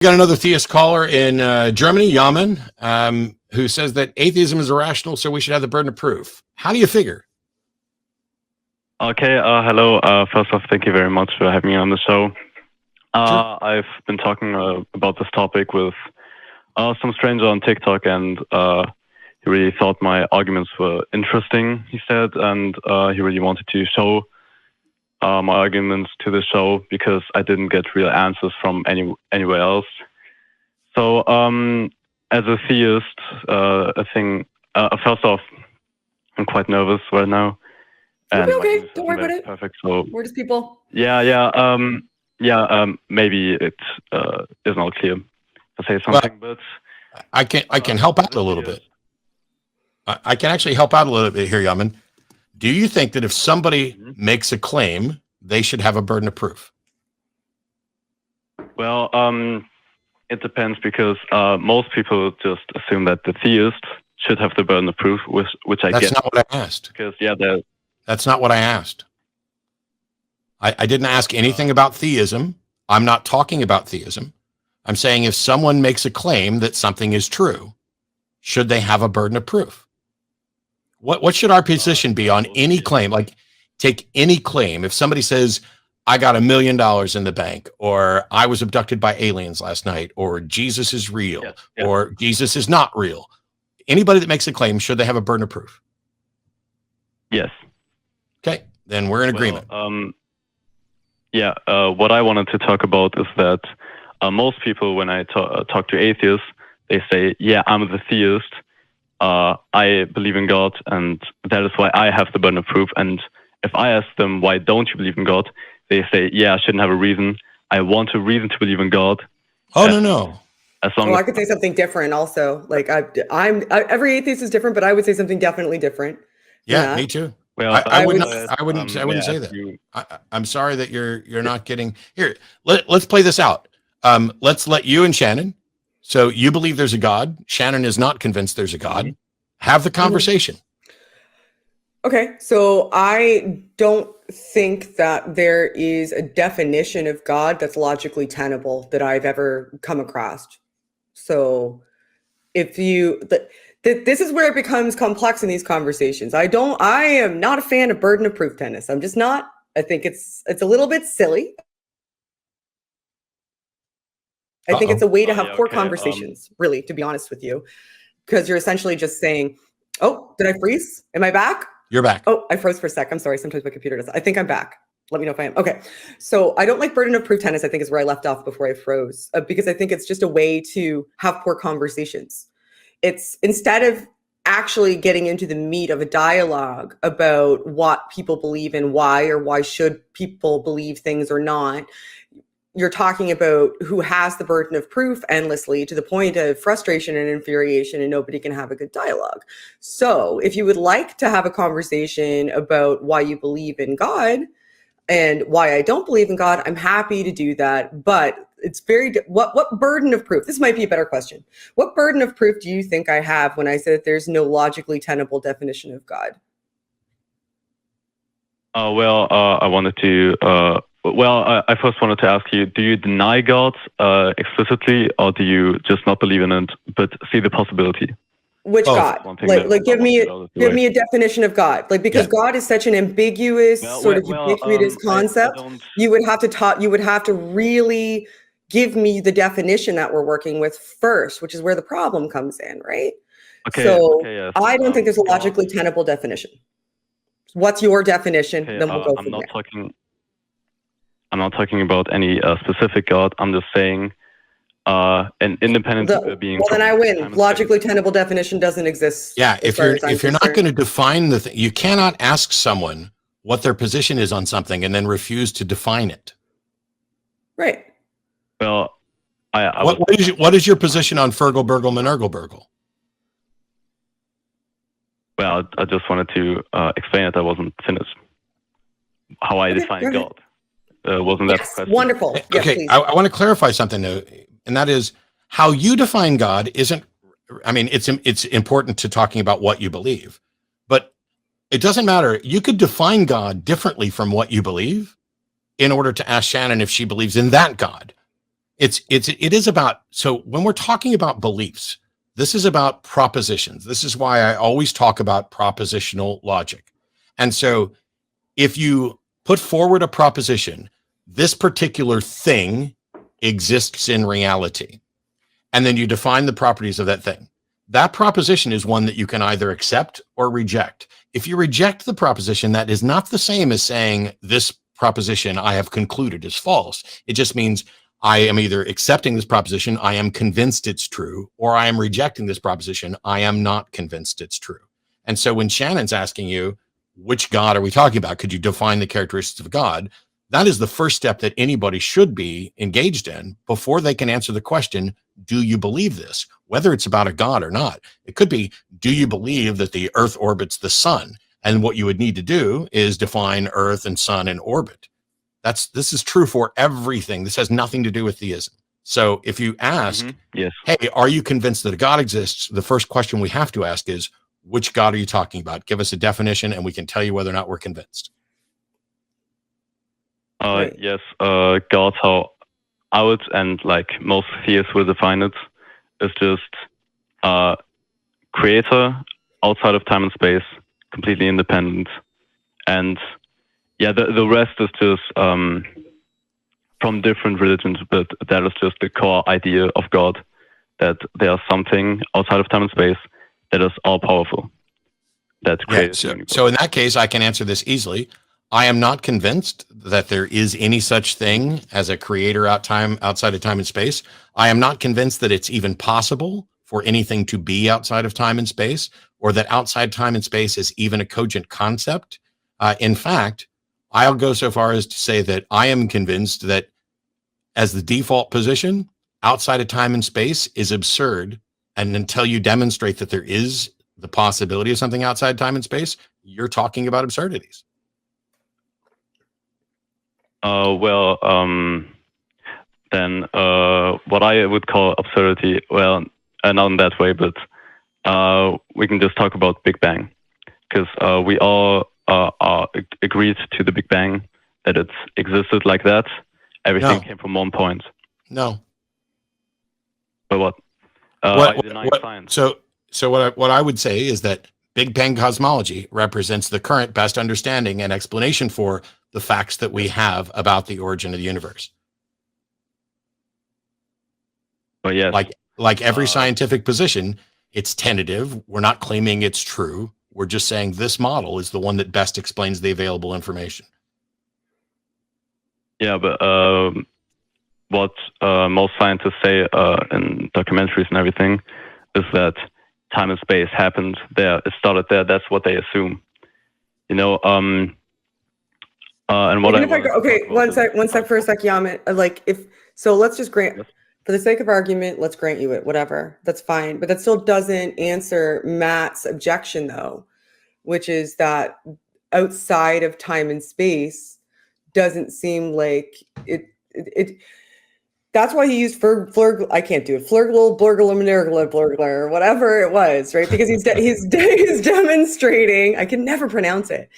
Got another theist caller in Germany, Jamen, who says that atheism is irrational, so we should have the burden of proof. How do you figure? Okay, hello. First off, thank you very much for having me on the show. Sure. I've been talking about this topic with some stranger on TikTok, and he really thought my arguments were interesting, he said, and he really wanted to show my arguments to the show because I didn't get real answers from anywhere else. So, as a theist, first off, I'm quite nervous right now. And okay, don't worry about it. Perfect. So we're just people. Maybe it is not clear to say something, but I can help out a little bit. I can actually help out a little bit here, Yaman. Do you think that if somebody makes a claim, they should have a burden of proof? Well, it depends because most people just assume that the theist should have the burden of proof, which I get. That's not what I asked. Because that's not what I asked. I didn't ask anything about theism. I'm not talking about theism. I'm saying if someone makes a claim that something is true, should they have a burden of proof? What should our position be on any claim? Like, take any claim. If somebody says, I got $1 million in the bank, or I was abducted by aliens last night, or Jesus is real, or Jesus is not real. Anybody that makes a claim, should they have a burden of proof? Yes. Okay, then we're in agreement. What I wanted to talk about is that most people, when I talk to atheists, they say, yeah, I'm the theist. I believe in God, and that is why I have the burden of proof. And if I ask them, why don't you believe in God? They say, yeah, I shouldn't have a reason. I want a reason to believe in God. Oh, no. As long as I could say something different also. Like every atheist is different, but I would say something definitely different. Yeah, me too. Well, I wouldn't say that. I'm sorry that you're not getting here. Let's play this out. Let's let you and Shannon. So you believe there's a God. Shannon is not convinced there's a God. Have the conversation. Okay, so I don't think that there is a definition of God that's logically tenable that I've ever come across. So if this is where it becomes complex in these conversations. I am not a fan of burden of proof tennis. I'm just not. I think it's a little bit silly. I think it's a way to have poor conversations, really, to be honest with you, because you're essentially just saying, oh, did I freeze? Am I back? You're back. Oh, I froze for a sec. I'm sorry. Sometimes my computer does. I think I'm back. Let me know if I am. Okay. So I don't like burden of proof tennis, I think is where I left off before I froze, because I think it's just a way to have poor conversations. It's instead of actually getting into the meat of a dialogue about what people believe in, why should people believe things or not, you're talking about who has the burden of proof endlessly to the point of frustration and infuriation, and nobody can have a good dialogue. So if you would like to have a conversation about why you believe in God and why I don't believe in God, I'm happy to do that. But it's what burden of proof? This might be a better question. What burden of proof do you think I have when I say that there's no logically tenable definition of God? I wanted to... I first wanted to ask you, do you deny God explicitly, or do you just not believe in it, but see the possibility? Which God? Like give me a definition of God. Like, because God is such an ambiguous, ubiquitous concept. You would have to really give me the definition that we're working with first, which is where the problem comes in, right? I don't think there's a logically tenable definition. What's your definition? Then we'll go from there. I'm not talking about any specific God. I'm just saying an independent being. Well, then I win. Logically tenable definition doesn't exist. Yeah, if you're not going to define the thing, you cannot ask someone what their position is on something and then refuse to define it. Right. Well, what is your position on Fergal, Burgle, Manergal, Burgle? Well, I just wanted to explain it. I wasn't finished. How I define God. Wasn't that question? Wonderful? Okay, I want to clarify something though, and that is how you define God isn't. I mean, it's important to talking about what you believe, but it doesn't matter. You could define God differently from what you believe in order to ask Shannon if she believes in that God. It is about, so when we're talking about beliefs, this is about propositions. This is why I always talk about propositional logic. And so if you put forward a proposition, this particular thing exists in reality, and then you define the properties of that thing, that proposition is one that you can either accept or reject. If you reject the proposition, that is not the same as saying this proposition I have concluded is false. It just means I am either accepting this proposition, I am convinced it's true, or I am rejecting this proposition, I am not convinced it's true. And so when Shannon's asking you, which God are we talking about? Could you define the characteristics of God? That is the first step that anybody should be engaged in before they can answer the question, do you believe this? Whether it's about a God or not. It could be, do you believe that the Earth orbits the sun? And what you would need to do is define Earth and sun in orbit. This is true for everything. This has nothing to do with theism. So if you ask, yes, hey, are you convinced that a God exists? The first question we have to ask is, which God are you talking about? Give us a definition and we can tell you whether or not we're convinced. Yes, God, how I would, and like most theists will define it, is just creator outside of time and space, completely independent. And yeah, the rest is just from different religions, but that is just the core idea of God, that there's something outside of time and space that is all powerful. That creates. So in that case, I can answer this easily. I am not convinced that there is any such thing as a creator outside of time and space. I am not convinced that it's even possible for anything to be outside of time and space, or that outside time and space is even a cogent concept. In fact, I'll go so far as to say that I am convinced that as the default position, outside of time and space is absurd. And until you demonstrate that there is the possibility of something outside time and space, you're talking about absurdities. Then what I would call absurdity, well, not in that way, but we can just talk about Big Bang, because we all are agreed to the Big Bang, that it existed like that. Everything came from one point. No. But what? Are you denying science? So what I would say is that Big Bang cosmology represents the current best understanding and explanation for the facts that we have about the origin of the universe. But yes, like every scientific position, it's tentative. We're not claiming it's true. We're just saying this model is the one that best explains the available information. Yeah, but what most scientists say in documentaries and everything is that time and space happened there. It started there. That's what they assume. You know, and what one sec for a sec, Jamen. Let's just grant, for the sake of argument, let's grant you it, whatever. That's fine. But that still doesn't answer Matt's objection, though, which is that outside of time and space doesn't seem like it. That's why he used I can't do it. Flurgler, whatever it was, right? Because he's demonstrating. I can never pronounce it.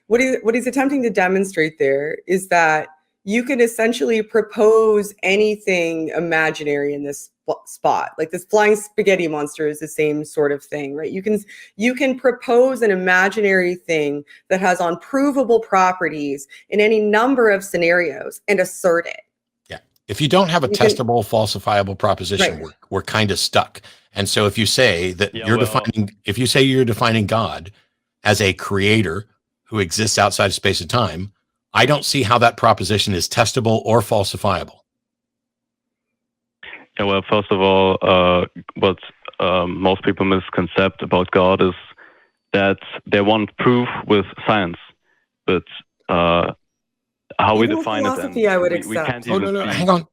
What he's attempting to demonstrate there is that you can essentially propose anything imaginary in this spot. Like this flying spaghetti monster is the same sort of thing, right? You can propose an imaginary thing that has unprovable properties in any number of scenarios and assert it. If you don't have a testable, falsifiable proposition, right, we're kind of stuck. And so if you say that you're defining God as a creator who exists outside of space and time, I don't see how that proposition is testable or falsifiable. Yeah, well, first of all, what most people misconcept about God is that they want proof with science, but how we define it, then we can't even hang on.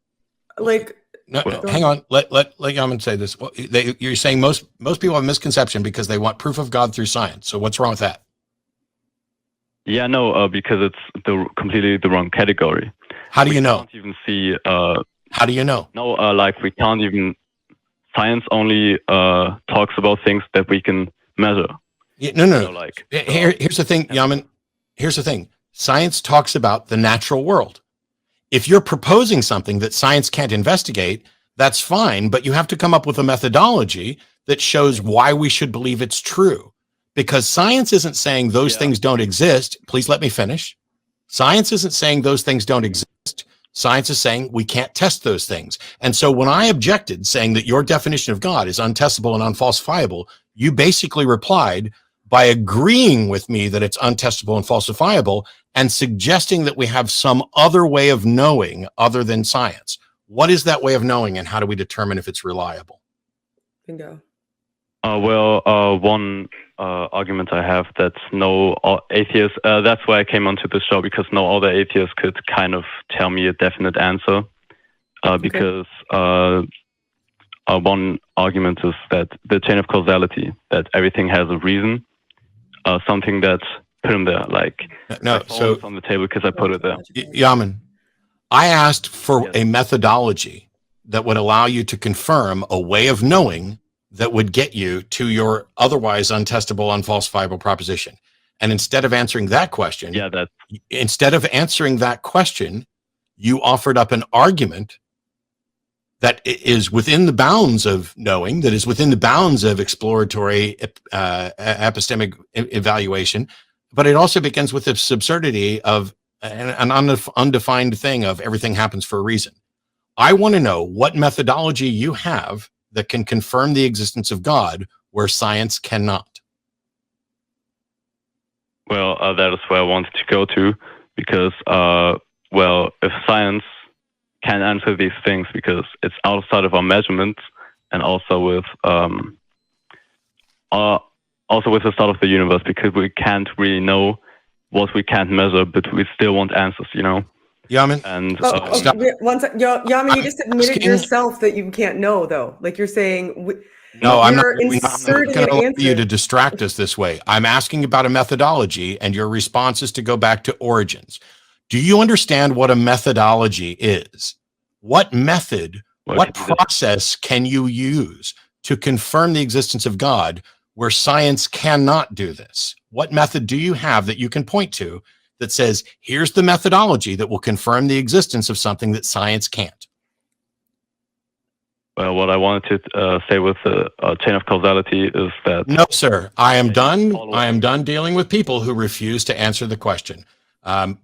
Hang on. Let Yaman say this. Well, you're saying most people have misconception because they want proof of God through science. So what's wrong with that? Yeah, no, because it's completely the wrong category. How do you know? Can't even see. How do you know? No, we can't even. Science only talks about things that we can measure. Yeah, no. Here's the thing, Yaman. Here's the thing. Science talks about the natural world. If you're proposing something that science can't investigate, that's fine, but you have to come up with a methodology that shows why we should believe it's true. Because science isn't saying those things don't exist. Please let me finish. Science isn't saying those things don't exist. Science is saying we can't test those things. And so when I objected, saying that your definition of God is untestable and unfalsifiable, you basically replied by agreeing with me that it's untestable and falsifiable and suggesting that we have some other way of knowing other than science. What is that way of knowing, and how do we determine if it's reliable? Bingo. One argument I have that no atheists, that's why I came onto the show, because no other atheists could kind of tell me a definite answer. Because one argument is that the chain of causality, that everything has a reason, something that's put in there, like no, so it's on the table because I put it there. Jamen, I asked for a methodology that would allow you to confirm a way of knowing that would get you to your otherwise untestable, unfalsifiable proposition. And instead of answering that question, you offered up an argument that is within the bounds of knowing, that is within the bounds of exploratory epistemic evaluation, but it also begins with this absurdity of an undefined thing of everything happens for a reason. I want to know what methodology you have that can confirm the existence of God where science cannot. Well, that is where I wanted to go to, because, if science can answer these things, because it's outside of our measurements, and also with the start of the universe, because we can't really know what we can't measure, but we still want answers, you know? Yaman? And Yaman, you just admitted yourself that you can't know, though. Like you're saying... No, I'm not going inserting to an allow answer. you to distract us this way. I'm asking about a methodology, and your response is to go back to origins. Do you understand what a methodology is? What method, what process can you use to confirm the existence of God where science cannot do this? What method do you have that you can point to that says, here's the methodology that will confirm the existence of something that science can't? Well, what I wanted to say with the chain of causality is that... No, sir. I am done. I am done dealing with people who refuse to answer the question.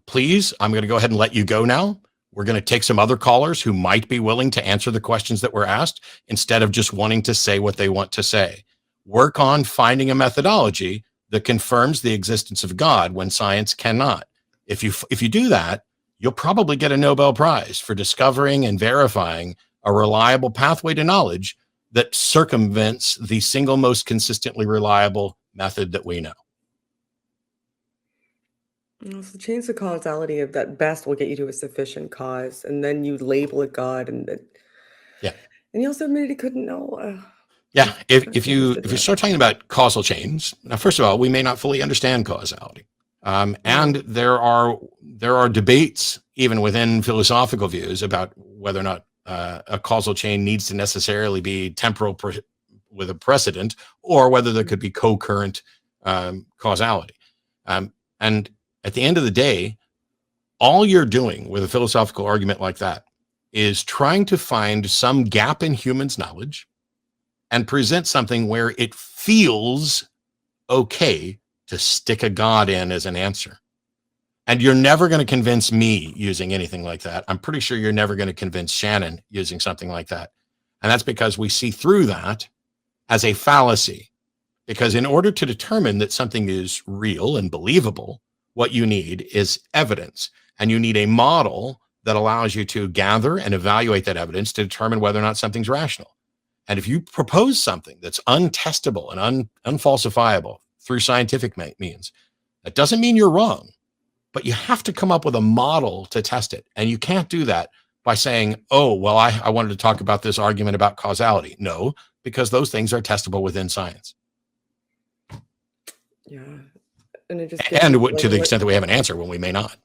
Please, I'm going to go ahead and let you go now. We're going to take some other callers who might be willing to answer the questions that were asked instead of just wanting to say what they want to say. Work on finding a methodology that confirms the existence of God when science cannot. If you do that, you'll probably get a Nobel Prize for discovering and verifying a reliable pathway to knowledge that circumvents the single most consistently reliable method that we know. So change the causality of that best will get you to a sufficient cause, and then you label it God, and he also admitted he couldn't know. If you start talking about causal chains, now first of all, we may not fully understand causality, and there are debates even within philosophical views about whether or not a causal chain needs to necessarily be temporal with a precedent, or whether there could be co-current causality. And at the end of the day, all you're doing with a philosophical argument like that is trying to find some gap in humans' knowledge and present something where it feels okay to stick a God in as an answer. And you're never going to convince me using anything like that. I'm pretty sure you're never going to convince Shannon using something like that. And that's because we see through that as a fallacy. Because in order to determine that something is real and believable, what you need is evidence. And you need a model that allows you to gather and evaluate that evidence to determine whether or not something's rational. And if you propose something that's untestable and unfalsifiable through scientific means, that doesn't mean you're wrong. But you have to come up with a model to test it. And you can't do that by saying, oh, well, I wanted to talk about this argument about causality. No, because those things are testable within science. Yeah. And it just and to the extent that we have an answer when we may not.